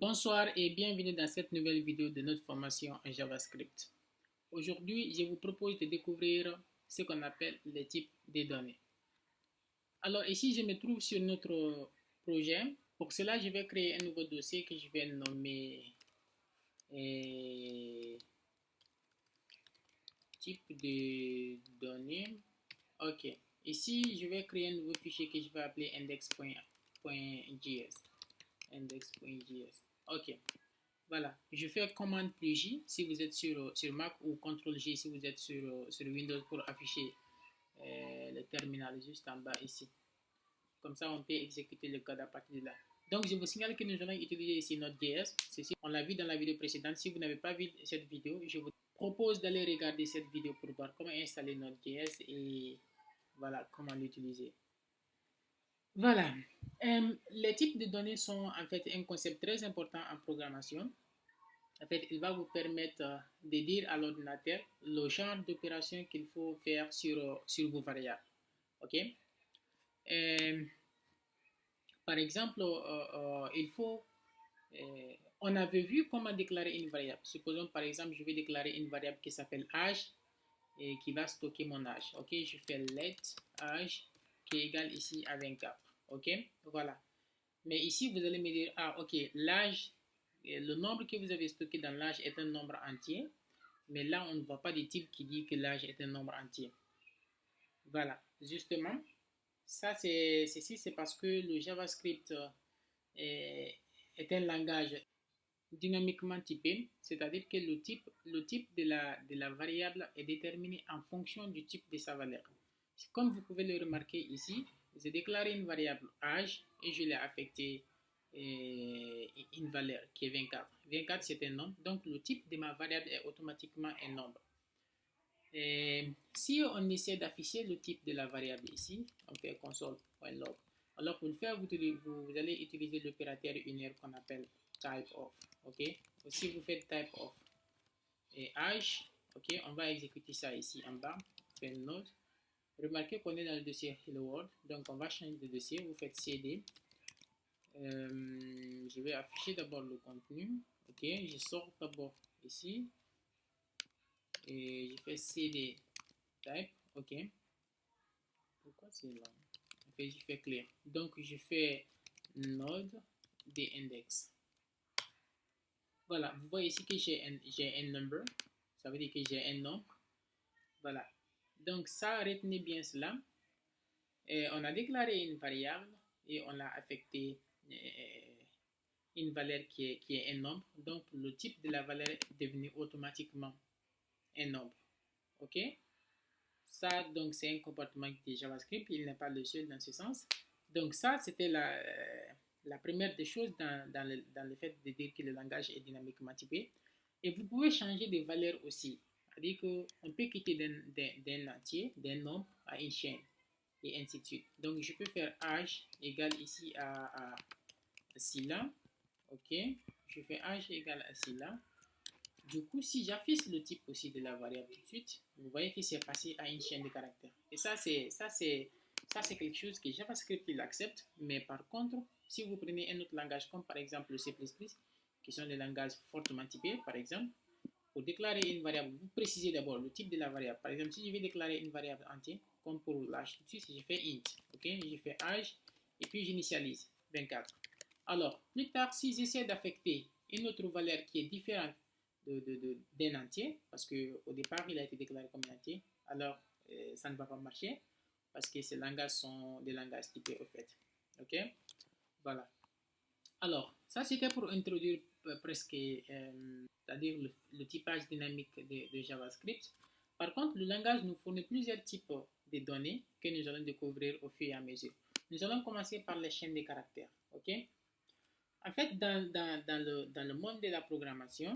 Bonsoir et bienvenue dans cette nouvelle vidéo de notre formation en JavaScript. Aujourd'hui, je vous propose de découvrir ce qu'on appelle les types de données. Alors ici, je me trouve sur notre projet. Pour cela, je vais créer un nouveau dossier que je vais nommer type de données. Ok. Ici, je vais créer un nouveau fichier que je vais appeler index.js. Index.js. Ok. Voilà. Je fais commande plus J si vous êtes sur Mac ou CTRL J si vous êtes sur Windows pour afficher le terminal juste en bas ici. Comme ça, on peut exécuter le code à partir de là. Donc, je vous signale que nous allons utiliser ici Node.js. Ceci, on l'a vu dans la vidéo précédente. Si vous n'avez pas vu cette vidéo, je vous propose d'aller regarder cette vidéo pour voir comment installer Node.js et voilà, comment l'utiliser. Voilà. Les types de données sont en fait un concept très important en programmation. En fait, il va vous permettre de dire à l'ordinateur le genre d'opération qu'il faut faire sur vos variables. OK? Par exemple, on avait vu comment déclarer une variable. Supposons par exemple, je vais déclarer une variable qui s'appelle âge et qui va stocker mon âge. OK? Je fais let âge qui est égal ici à 24. OK? Voilà. Mais ici, vous allez me dire, ah, ok, l'âge, le nombre que vous avez stocké dans l'âge est un nombre entier. Mais là, on ne voit pas de type qui dit que l'âge est un nombre entier. Voilà, justement, ceci, c'est parce que le JavaScript est un langage dynamiquement typé, c'est-à-dire que le type de la variable est déterminé en fonction du type de sa valeur. Comme vous pouvez le remarquer ici, j'ai déclaré une variable âge et je l'ai affecté une valeur qui est 24. 24 c'est un nombre, donc le type de ma variable est automatiquement un nombre. Et si on essaie d'afficher le type de la variable ici, on fait console.log. Alors pour le faire, vous allez utiliser l'opérateur unitaire qu'on appelle typeof. Ok. Si vous faites typeof et âge, ok, on va exécuter ça ici en bas. Fait node. Remarquez qu'on est dans le dossier Hello World, donc on va changer de dossier. Vous faites cd. Je vais afficher d'abord le contenu. Ok, je sors d'abord ici et je fais cd type. Ok, pourquoi c'est là? En fait, je fais clear. Donc je fais node des index. Voilà, vous voyez ici que j'ai un number, ça veut dire que j'ai un nombre. Voilà, donc ça, retenez bien cela. Et on a déclaré une variable et on a affecté une valeur qui est un nombre. Donc le type de la valeur est devenu automatiquement un nombre. Ok, ça donc c'est un comportement de JavaScript, il n'est pas le seul dans ce sens. Donc ça c'était la première des choses dans le fait de dire que le langage est dynamiquement typé. Et vous pouvez changer de valeur aussi. C'est-à-dire qu'on peut quitter d'un entier, d'un nombre à une chaîne, et ainsi de suite. Donc, je peux faire âge égal ici à cela. OK. Je fais âge égal à cela. Du coup, si j'affiche le type aussi de la variable tout de suite, vous voyez que c'est passé à une chaîne de caractères. Et ça, c'est quelque chose que JavaScript il accepte. Mais par contre, si vous prenez un autre langage comme par exemple le C++, qui sont des langages fortement typés, par exemple, pour déclarer une variable, vous précisez d'abord le type de la variable. Par exemple, si je vais déclarer une variable entière, comme pour l'âge tout de suite, je fais int, ok, je fais âge, et puis j'initialise 24. Alors, plus tard, si j'essaie d'affecter une autre valeur qui est différente d'un entier, parce qu'au départ, il a été déclaré comme un entier, alors ça ne va pas marcher, parce que ces langages sont des langages typés au fait. Ok, voilà. Alors, ça c'était pour introduire presque, c'est-à-dire le typage dynamique de JavaScript. Par contre, le langage nous fournit plusieurs types de données que nous allons découvrir au fur et à mesure. Nous allons commencer par les chaînes de caractères. Ok? En fait, dans le monde de la programmation,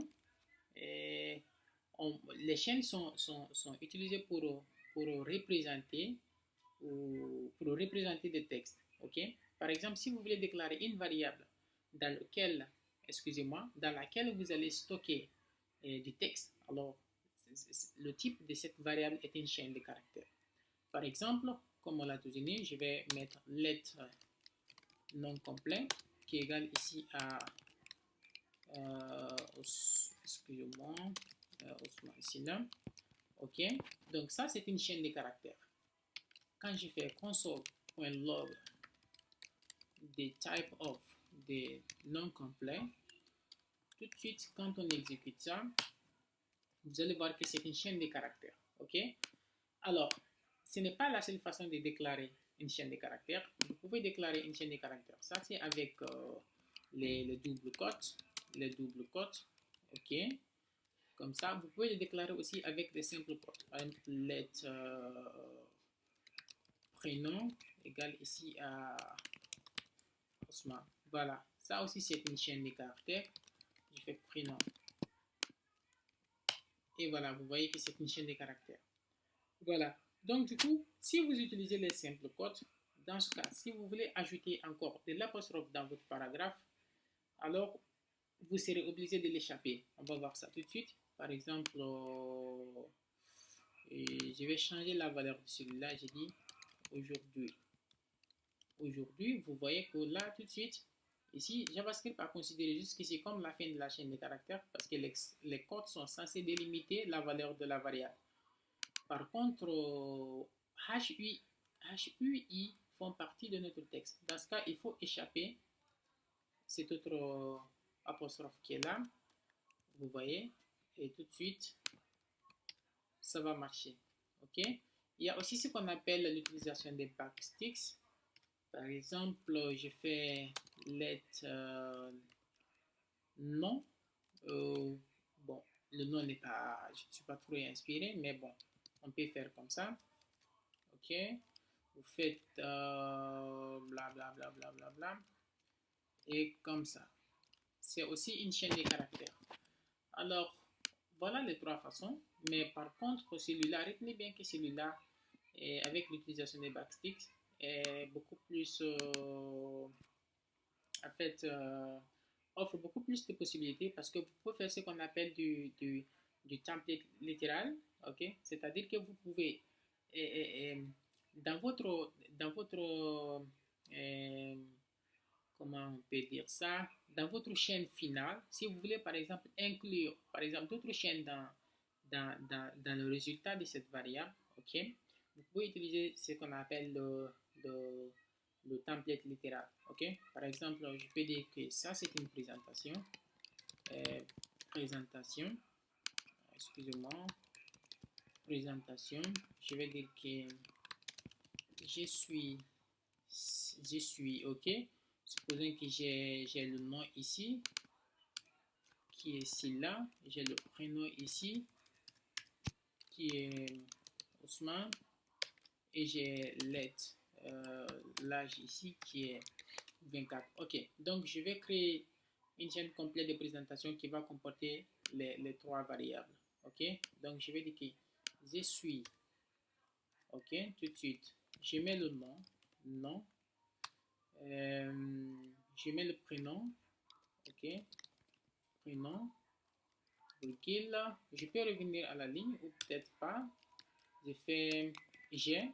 les chaînes sont utilisées pour représenter des textes. Ok? Par exemple, si vous voulez déclarer une variable dans laquelle vous allez stocker du texte, alors le type de cette variable est une chaîne de caractères. Par exemple, comme on l'a tous dit, je vais mettre lettre non complet qui est égal ici à excusez-moi, ici là. OK. Donc, ça, c'est une chaîne de caractères. Quand je fais console.log des type of des non complets, tout de suite, quand on exécute ça, vous allez voir que c'est une chaîne de caractères. OK. Alors, ce n'est pas la seule façon de déclarer une chaîne de caractères. Vous pouvez déclarer une chaîne de caractères. Ça, c'est avec les doubles quotes. Les doubles quotes. OK. Comme ça, vous pouvez le déclarer aussi avec des simples quotes. Par exemple, let prénom égale ici à Osman. Voilà. Ça aussi, c'est une chaîne de caractères. Je fais prénom. Et voilà, vous voyez que c'est une chaîne de caractères. Voilà. Donc, du coup, si vous utilisez les simples quotes, dans ce cas, si vous voulez ajouter encore de l'apostrophe dans votre paragraphe, alors vous serez obligé de l'échapper. On va voir ça tout de suite. Par exemple, je vais changer la valeur de celui-là. J'ai dit aujourd'hui. Aujourd'hui, vous voyez que là, tout de suite, ici, JavaScript a considéré jusqu'ici comme la fin de la chaîne de caractères parce que les codes sont censés délimiter la valeur de la variable. Par contre, HUI font partie de notre texte. Dans ce cas, il faut échapper cet autre apostrophe qui est là. Vous voyez, et tout de suite, ça va marcher. OK? Il y a aussi ce qu'on appelle l'utilisation des backsticks. Par exemple, je fais let nom. Bon, le nom n'est pas, je ne suis pas trop inspiré, mais bon, on peut faire comme ça. OK? Vous faites bla bla bla bla bla bla. Et comme ça. C'est aussi une chaîne de caractères. Alors, voilà les trois façons. Mais par contre, celui-là, retenez bien que celui-là, avec l'utilisation des backsticks, est beaucoup plus, en fait, offre beaucoup plus de possibilités parce que vous pouvez faire ce qu'on appelle du template littéral. OK? C'est-à-dire que vous pouvez, dans votre comment on peut dire ça, dans votre chaîne finale, si vous voulez par exemple inclure par exemple d'autres chaînes dans le résultat de cette variable, ok, vous pouvez utiliser ce qu'on appelle le template littéral, ok. Par exemple, je peux dire que ça c'est une présentation, excusez-moi, présentation, je vais dire que je suis, ok. Supposons que j'ai le nom ici, qui est ici-là. J'ai le prénom ici, qui est Ousmane. Et j'ai l'âge ici, qui est 24. OK. Donc, je vais créer une chaîne complète de présentation qui va comporter les trois variables. OK. Donc, je vais dire que je suis. OK. Tout de suite. Je mets le nom. Je mets le prénom, ok, prénom, virgule, je peux revenir à la ligne ou peut-être pas, je fais je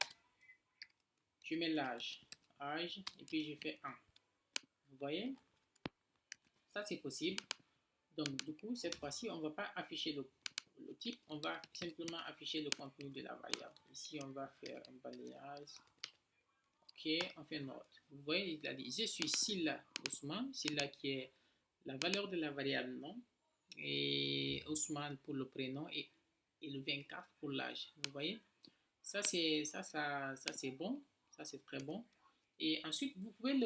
mets l'âge, et puis je fais 1, vous voyez, ça c'est possible. Donc du coup, cette fois-ci, on ne va pas afficher le type, on va simplement afficher le contenu de la variable. Ici, on va faire un balayage. OK, on fait note. Vous voyez, il a dit je suis Silla Ousmane, Silla qui est la valeur de la variable nom, et Ousmane pour le prénom et le 24 pour l'âge. Vous voyez, ça c'est bon, ça c'est très bon. Et ensuite, vous pouvez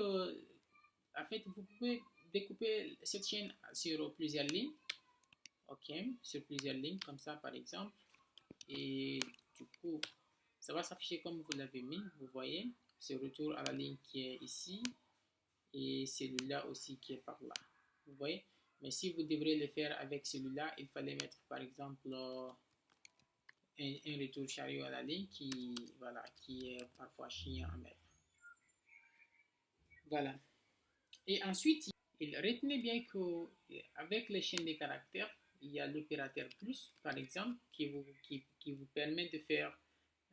vous pouvez découper cette chaîne sur plusieurs lignes. OK, sur plusieurs lignes comme ça par exemple. Et du coup, ça va s'afficher comme vous l'avez mis, vous voyez. Ce retour à la ligne qui est ici et celui-là aussi qui est par là, vous voyez. Mais si vous devrez le faire avec celui-là, il fallait mettre par exemple un retour chariot à la ligne qui est parfois chiant à mettre. Voilà. Et ensuite, retenez bien que avec les chaînes de caractères, il y a l'opérateur plus par exemple qui vous permet de faire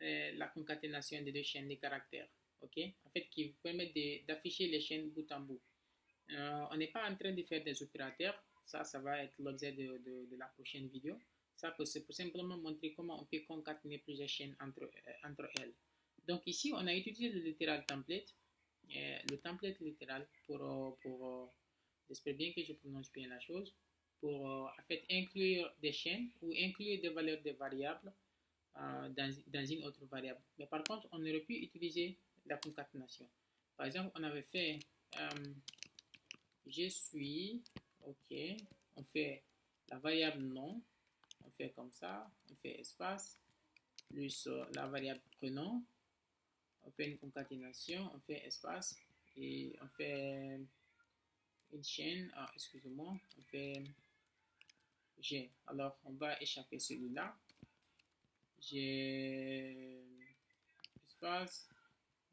la concaténation des deux chaînes de caractères. OK? En fait, qui vous permet d'afficher les chaînes bout en bout. On n'est pas en train de faire des opérateurs, Ça va être l'objet de la prochaine vidéo. Ça, c'est pour simplement montrer comment on peut concaténer plusieurs chaînes entre elles. Donc ici, on a utilisé le littéral template. Le template littéral j'espère bien que je prononce bien la chose, pour en fait inclure des chaînes ou inclure des valeurs des variables dans une autre variable. Mais par contre, on aurait pu utiliser la concaténation. Par exemple, on avait fait je suis, ok, on fait la variable nom, on fait comme ça, on fait espace, plus la variable prénom, on fait une concaténation, on fait espace, et on fait une chaîne, excusez-moi, on fait G. Alors, on va échapper celui-là. J'ai espace,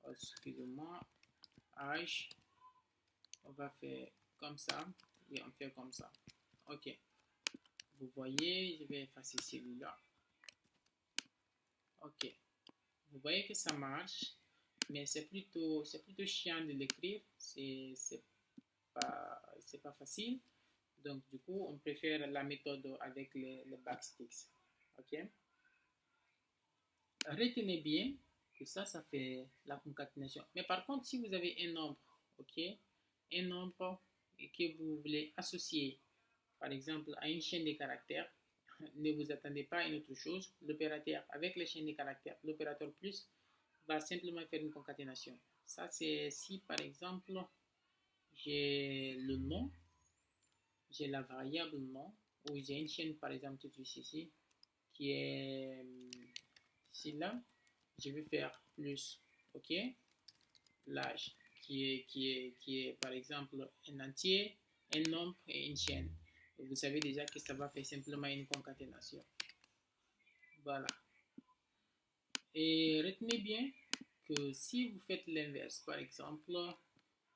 excusez-moi, H, on va faire comme ça, et on fait comme ça. Ok. Vous voyez, je vais effacer celui-là. Ok. Vous voyez que ça marche, mais c'est plutôt chiant de l'écrire. C'est pas facile. Donc, du coup, on préfère la méthode avec les backsticks. Ok. Retenez bien que ça fait la concaténation. Mais par contre, si vous avez un nombre, ok, un nombre que vous voulez associer, par exemple, à une chaîne de caractères, ne vous attendez pas à une autre chose. L'opérateur avec les chaînes de caractères, l'opérateur plus, va simplement faire une concaténation. Ça, c'est si, par exemple, j'ai le nom, j'ai la variable nom, ou j'ai une chaîne, par exemple, tout de suite ici, qui est ici, là, je vais faire plus, ok, l'âge, qui est, par exemple, un entier, un nombre et une chaîne. Et vous savez déjà que ça va faire simplement une concaténation. Voilà. Et retenez bien que si vous faites l'inverse, par exemple,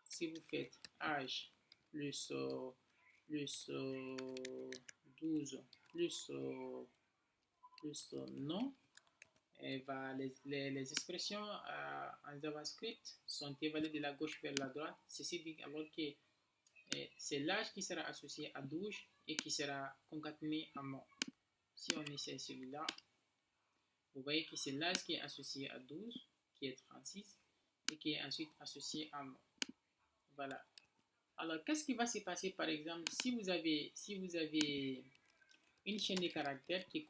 si vous faites âge plus 12 plus nom, et les expressions en JavaScript sont évaluées de la gauche vers la droite. Ceci dit alors que c'est l'âge qui sera associé à 12 et qui sera concaténé à nom. Si on essaie celui-là, vous voyez que c'est l'âge qui est associé à 12, qui est 36, et qui est ensuite associé à nom. Voilà. Alors, qu'est-ce qui va se passer, par exemple, si vous avez une chaîne de caractères qui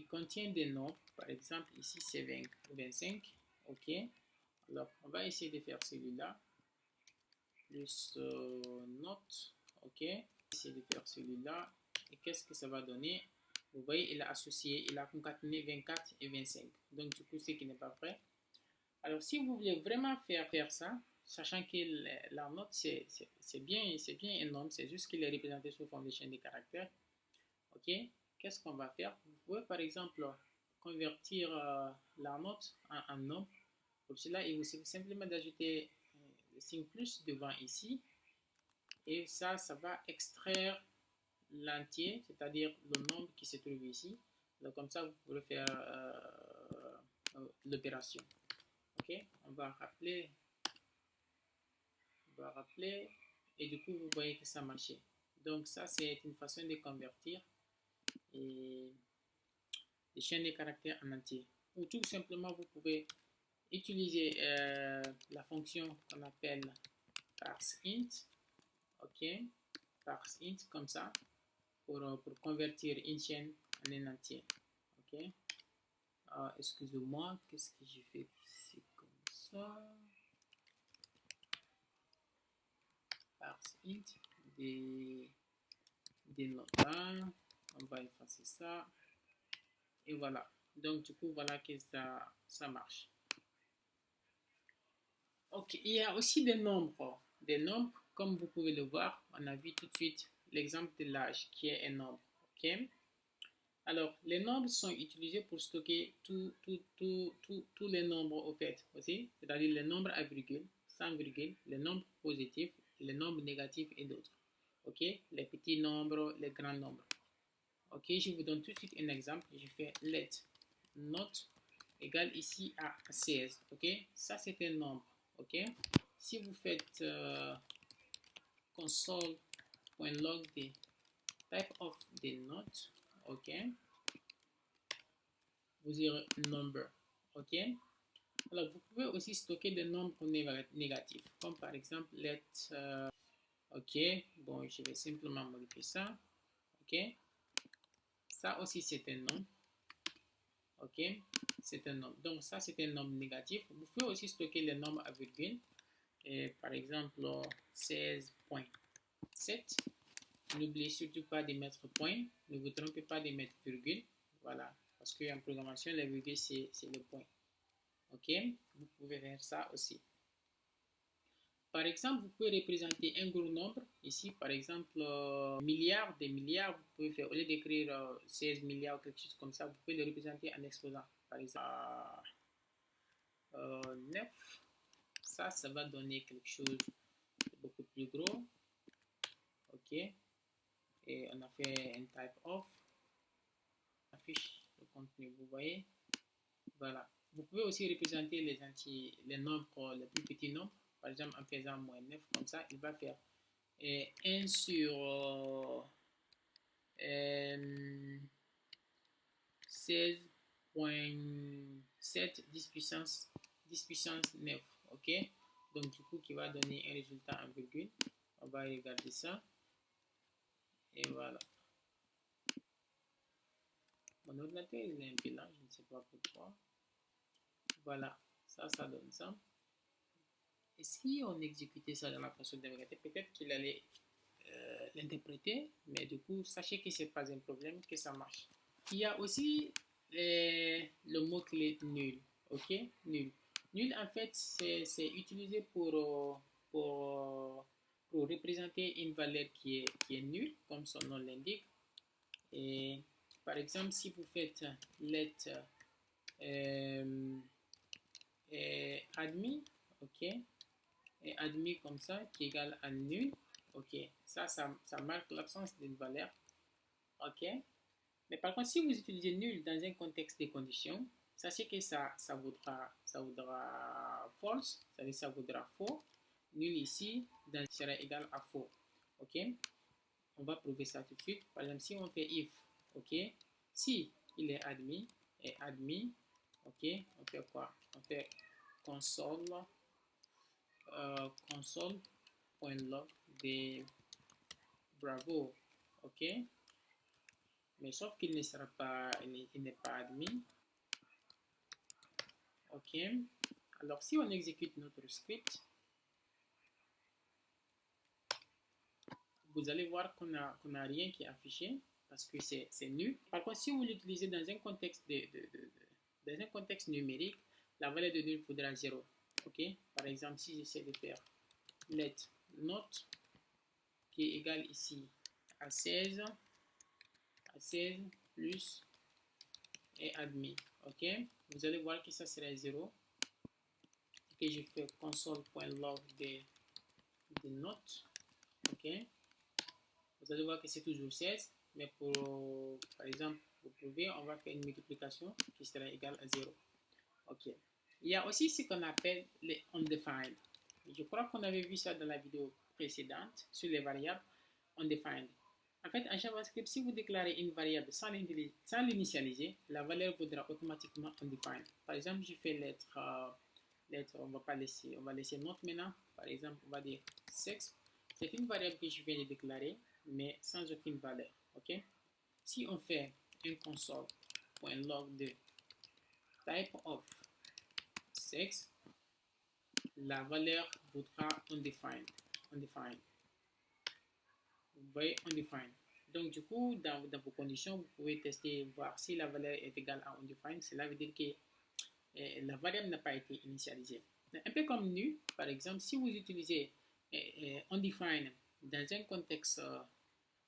contient des nombres, par exemple, ici c'est 25, ok. Alors, on va essayer de faire celui-là, plus note, ok. Essayer de faire celui-là, et qu'est-ce que ça va donner? Vous voyez, il a concaténé 24 et 25. Donc, du coup, ce qui n'est pas vrai. Alors, si vous voulez vraiment faire ça, sachant que la note, c'est bien un nombre, c'est juste qu'il est représenté sous forme de chaîne de caractères. Ok, qu'est-ce qu'on va faire? Vous pouvez, par exemple, convertir la note en un nombre. Pour cela, il vous suffit simplement d'ajouter le signe plus devant ici. Et ça va extraire l'entier, c'est-à-dire le nombre qui se trouve ici. Donc, comme ça, vous pouvez faire l'opération. Ok, on va rappeler, et du coup, vous voyez que ça marchait. Donc, ça, c'est une façon de convertir des chaînes de caractères en entier. Ou tout simplement, vous pouvez utiliser la fonction qu'on appelle parseInt. Ok, parseInt comme ça, pour convertir une chaîne en un entier. Ok, excusez-moi, qu'est-ce que j'ai fait ici comme ça? ParseInt des notes là, on va effacer ça, et voilà. Donc du coup, voilà que ça marche. Ok, il y a aussi des nombres. Des nombres, comme vous pouvez le voir, on a vu tout de suite l'exemple de l'âge qui est un nombre. Ok. Alors, les nombres sont utilisés pour stocker tous les nombres au fait aussi, c'est-à-dire les nombres à virgule, sans virgule, les nombres positifs, les nombres négatifs et d'autres. Ok, les petits nombres, les grands nombres. Ok, je vous donne tout de suite un exemple. Je fais let note égale ici à 16. Ok, ça c'est un nombre. Ok, si vous faites console log de type of the note, ok, vous aurez number, ok. Alors vous pouvez aussi stocker des nombres négatifs, comme par exemple let, ok, bon je vais simplement modifier ça, ok, ça aussi c'est un nombre, ok, c'est un nombre, donc ça c'est un nombre négatif. Vous pouvez aussi stocker les nombres à virgule, et par exemple 16.7. N'oubliez surtout pas de mettre point, ne vous trompez pas de mettre virgule, voilà, parce qu'en programmation, la virgule c'est le point, ok, vous pouvez faire ça aussi. Par exemple, vous pouvez représenter un gros nombre, ici par exemple milliards, des milliards, vous pouvez faire, au lieu d'écrire 16 milliards ou quelque chose comme ça, vous pouvez le représenter en exposant, par exemple 9, ça va donner quelque chose de beaucoup plus gros, ok. Et on a fait un type of, affiche le contenu, vous voyez, voilà. Vous pouvez aussi représenter les nombres, les plus petits nombres, par exemple en faisant moins 9, comme ça, il va faire 1 sur 16.7 10 puissance 9, ok. Donc du coup qui va donner un résultat en virgule. On va regarder ça et voilà. Mon ordinateur il est un peu lent, je ne sais pas pourquoi. Voilà, ça donne ça. Et si on exécutait ça dans la façon de regarder, peut-être qu'il allait l'interpréter, mais du coup, sachez que ce n'est pas un problème, que ça marche. Il y a aussi le mot-clé nul, ok, nul. Nul, en fait, c'est utilisé pour représenter une valeur qui est nulle, comme son nom l'indique. Et par exemple, si vous faites let admis, ok, et admis comme ça, qui est égal à nul, ok, ça marque l'absence d'une valeur, ok. Mais par contre, si vous utilisez nul dans un contexte de conditions, sachez que ça voudra false, c'est-à-dire ça voudra faux. Nul ici sera égal à faux, ok. On va prouver ça tout de suite. Par exemple, si on fait if, ok, si il est admis, et admis, ok, on fait quoi? On fait console.log de bravo, ok, mais sauf qu'il ne sera pas, il n'est pas admis, ok. Alors si on exécute notre script, vous allez voir qu'on a rien qui est affiché parce que c'est nul. Par contre, si vous l'utilisez dans un contexte dans un contexte numérique, la valeur de nul faudra 0, ok. Par exemple, si j'essaie de faire let note qui est égal ici à 16 plus et admis, ok, vous allez voir que ça sera 0, que je fais console.log de notes, ok, vous allez voir que c'est toujours 16, mais pour, par exemple, pour prouver, on va faire une multiplication qui sera égale à 0, ok. Il y a aussi ce qu'on appelle les undefined. Je crois qu'on avait vu ça dans la vidéo précédente sur les variables undefined. En fait, en JavaScript, si vous déclarez une variable sans l'initialiser, la valeur vaudra automatiquement undefined. Par exemple, je fais lettre, on va laisser note maintenant. Par exemple, on va dire sexe. C'est une variable que je viens de déclarer, mais sans aucune valeur. Ok? Si on fait un console.log de type of sexe, la valeur vaudra undefined. Vous voyez, undefined. Donc, du coup, dans vos conditions, vous pouvez tester, voir si la valeur est égale à undefined. Cela veut dire que la variable n'a pas été initialisée. Un peu comme nu, par exemple, si vous utilisez undefined dans un contexte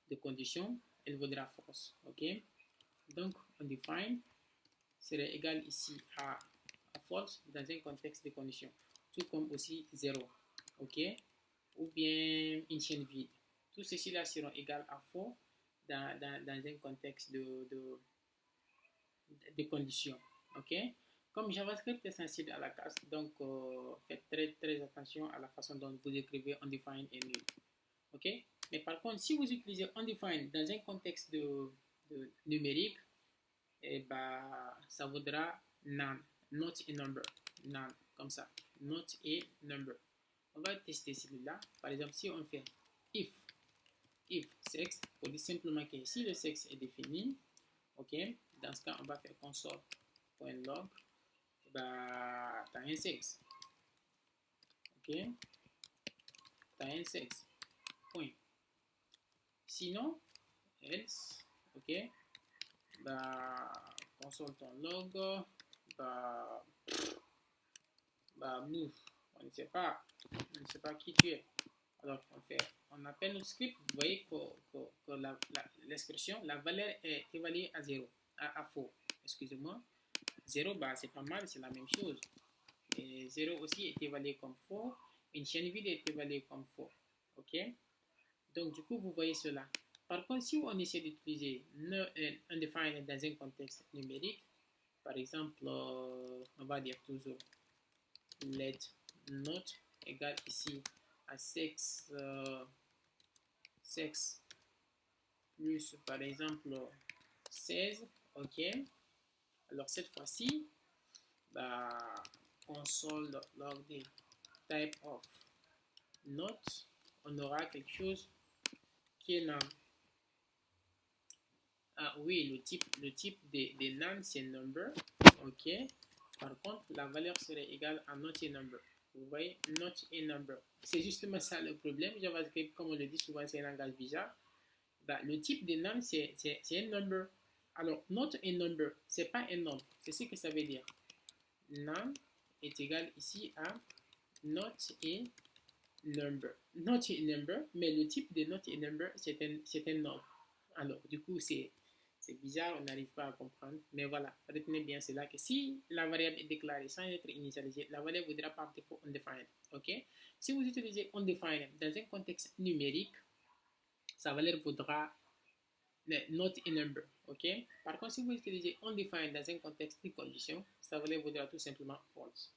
de conditions, elle vaudra false. Ok? Donc, undefined serait égal ici à false dans un contexte de conditions, tout comme aussi 0. Ok? Ou bien une chaîne vide. Tout ceci là seront égales à faux dans un contexte de conditions. Ok? Comme JavaScript est sensible à la casse, donc faites très attention à la façon dont vous écrivez undefined et nul. Ok? Mais par contre, si vous utilisez undefined dans un contexte de numérique, et bah, ça vaudra none, not a number, none, comme ça, not a number. On va tester celui-là. Par exemple, si on fait if sexe, pour dire simplement que si le sexe est défini, ok, dans ce cas, on va faire console.log, bah, t'as un sexe, ok, t'as un sexe, point. Sinon, else, ok, bah, console.log, bah, move, on ne sait pas qui tu es. Alors, on appelle notre script, vous voyez que l'expression, la valeur est évaluée à 0, à faux, excusez-moi. 0, bah, c'est pas mal, c'est la même chose. Et 0 aussi est évalué comme faux, une chaîne vide est évaluée comme faux, ok? Donc, du coup, vous voyez cela. Par contre, si on essaie d'utiliser undefined dans un contexte numérique, par exemple, on va dire toujours let not égale ici à sexe plus, par exemple, 16, ok. Alors, cette fois-ci, bah, console.log type of not, on aura quelque chose qui est none. Ah oui, le type des none, c'est number, ok. Par contre, la valeur serait égale à not a number. Vous voyez, not a number. C'est justement ça le problème. JavaScript, comme on le dit souvent, c'est un langage bizarre. Bah, le type des none, c'est un number. Alors, not a number, c'est pas un nombre. C'est ce que ça veut dire. None est égal ici à not a number. Not a number, mais le type de not a number, c'est un nombre. Alors, du coup, c'est bizarre, on n'arrive pas à comprendre. Mais voilà, retenez bien cela que si la variable est déclarée sans être initialisée, la valeur voudra par défaut undefined. Ok? Si vous utilisez undefined dans un contexte numérique, sa valeur vaudra not a number. Ok? Par contre, si vous utilisez undefined dans un contexte de condition, sa valeur vaudra tout simplement false.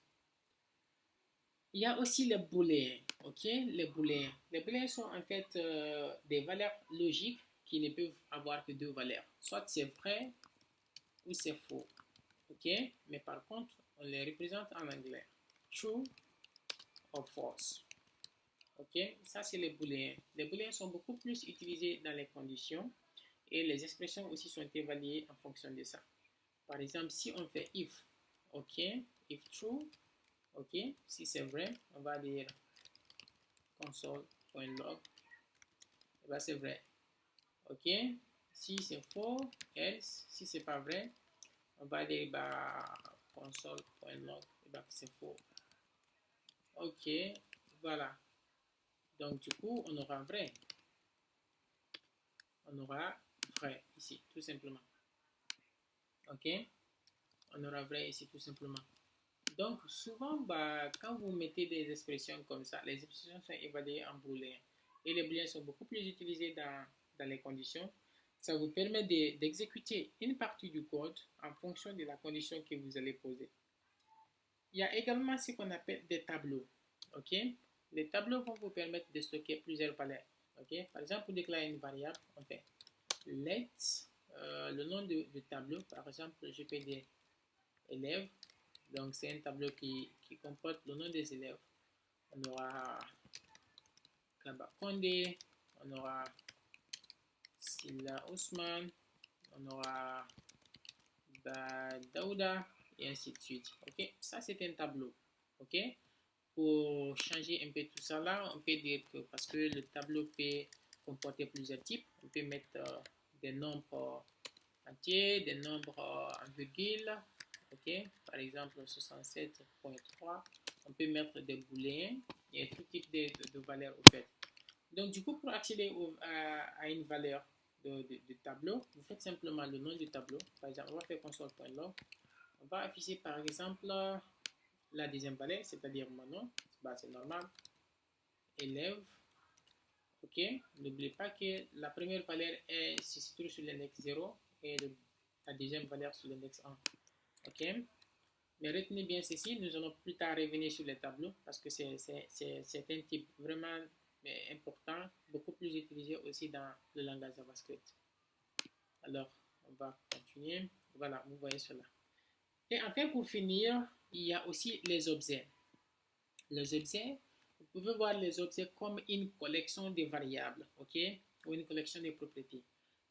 Il y a aussi les booléens, ok? Les booléens sont en fait des valeurs logiques qui ne peuvent avoir que deux valeurs. Soit c'est vrai ou c'est faux, ok? Mais par contre, on les représente en anglais. True or false, ok? Ça, c'est les booléens. Les booléens sont beaucoup plus utilisés dans les conditions et les expressions aussi sont évaluées en fonction de ça. Par exemple, si on fait if, ok? If true, ok, si c'est vrai, on va dire console.log, bah c'est vrai, ok. Si c'est faux, else, si c'est pas vrai, on va dire bah console.log, bah c'est faux, ok. Voilà, donc du coup on aura vrai ici tout simplement, ok. On aura vrai ici tout simplement. Donc, souvent, bah, quand vous mettez des expressions comme ça, les expressions sont évaluées en booléen. Et les booléens sont beaucoup plus utilisés dans les conditions. Ça vous permet d'exécuter une partie du code en fonction de la condition que vous allez poser. Il y a également ce qu'on appelle des tableaux. Ok? Les tableaux vont vous permettre de stocker plusieurs valeurs. Ok? Par exemple, pour déclarer une variable, on fait let, le nom du tableau. Par exemple, je peux dire élève. Donc, c'est un tableau qui comporte le nom des élèves. On aura Kaba Kondé, on aura Silla Ousmane, on aura Daouda, et ainsi de suite. Ok, ça c'est un tableau. Ok, pour changer un peu tout ça là, on peut dire que parce que le tableau peut comporter plusieurs types, on peut mettre des nombres entiers, des nombres en virgule. Ok, par exemple 67.3, on peut mettre des booléens et tout type de valeurs au fait. Donc du coup, pour accéder à une valeur de tableau, vous faites simplement le nom du tableau. Par exemple, on va faire console.log. On va afficher par exemple la deuxième valeur, c'est-à-dire mon nom. Bah, c'est normal. Élève. Ok, n'oubliez pas que la première valeur se situe sur l'index 0 et la deuxième valeur sur l'index 1. Ok, mais retenez bien ceci, nous allons plus tard revenir sur les tableaux parce que c'est un type vraiment mais important, beaucoup plus utilisé aussi dans le langage JavaScript. Alors, on va continuer. Voilà, vous voyez cela. Et enfin, pour finir, il y a aussi les objets. Les objets, vous pouvez voir les objets comme une collection de variables, ok, ou une collection de propriétés.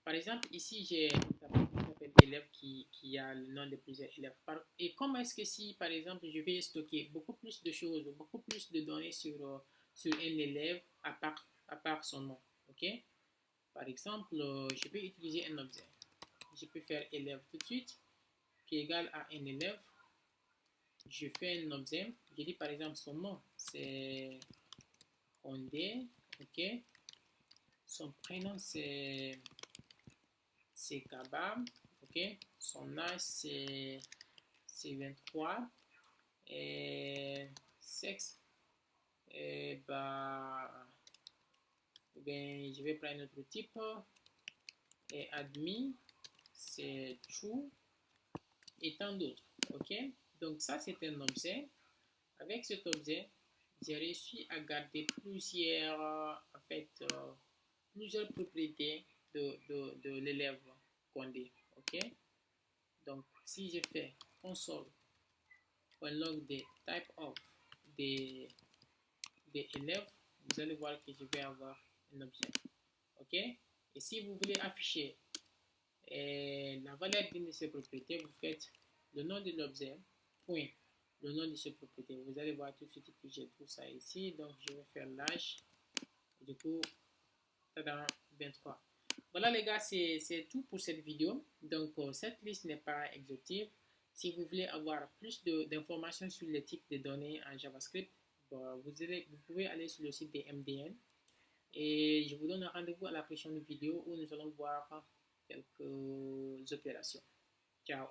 Par exemple, ici, j'ai un élève qui a le nom de plusieurs élèves. Et comment est-ce que si, par exemple, je vais stocker beaucoup plus de choses, beaucoup plus de données sur un élève à part son nom, ok? Par exemple, je peux utiliser un objet. Je peux faire élève tout de suite, qui est égal à un élève. Je fais un objet. Je dis par exemple son nom, c'est Condé, ok? Son prénom, c'est Kabam, ok? Son âge, c'est 23. Et sexe, et bah, ben, je vais prendre un autre type. Et admis, c'est true. Et tant d'autres, ok? Donc ça, c'est un objet. Avec cet objet, j'ai réussi à garder plusieurs, plusieurs propriétés de l'élève Condé, ok? Donc, si je fais console.log des type of des élèves, vous allez voir que je vais avoir un objet, ok? Et si vous voulez afficher la valeur d'une de ces propriétés, vous faites le nom de l'objet, point, le nom de cette propriété. Vous allez voir tout de suite que je trouve ça ici. Donc, je vais faire l'âge. Du coup, dans 23. Voilà les gars, c'est tout pour cette vidéo. Donc, cette liste n'est pas exhaustive. Si vous voulez avoir plus d'informations sur les types de données en JavaScript, vous pouvez aller sur le site des MDN. Et je vous donne rendez-vous à la prochaine vidéo où nous allons voir quelques opérations. Ciao.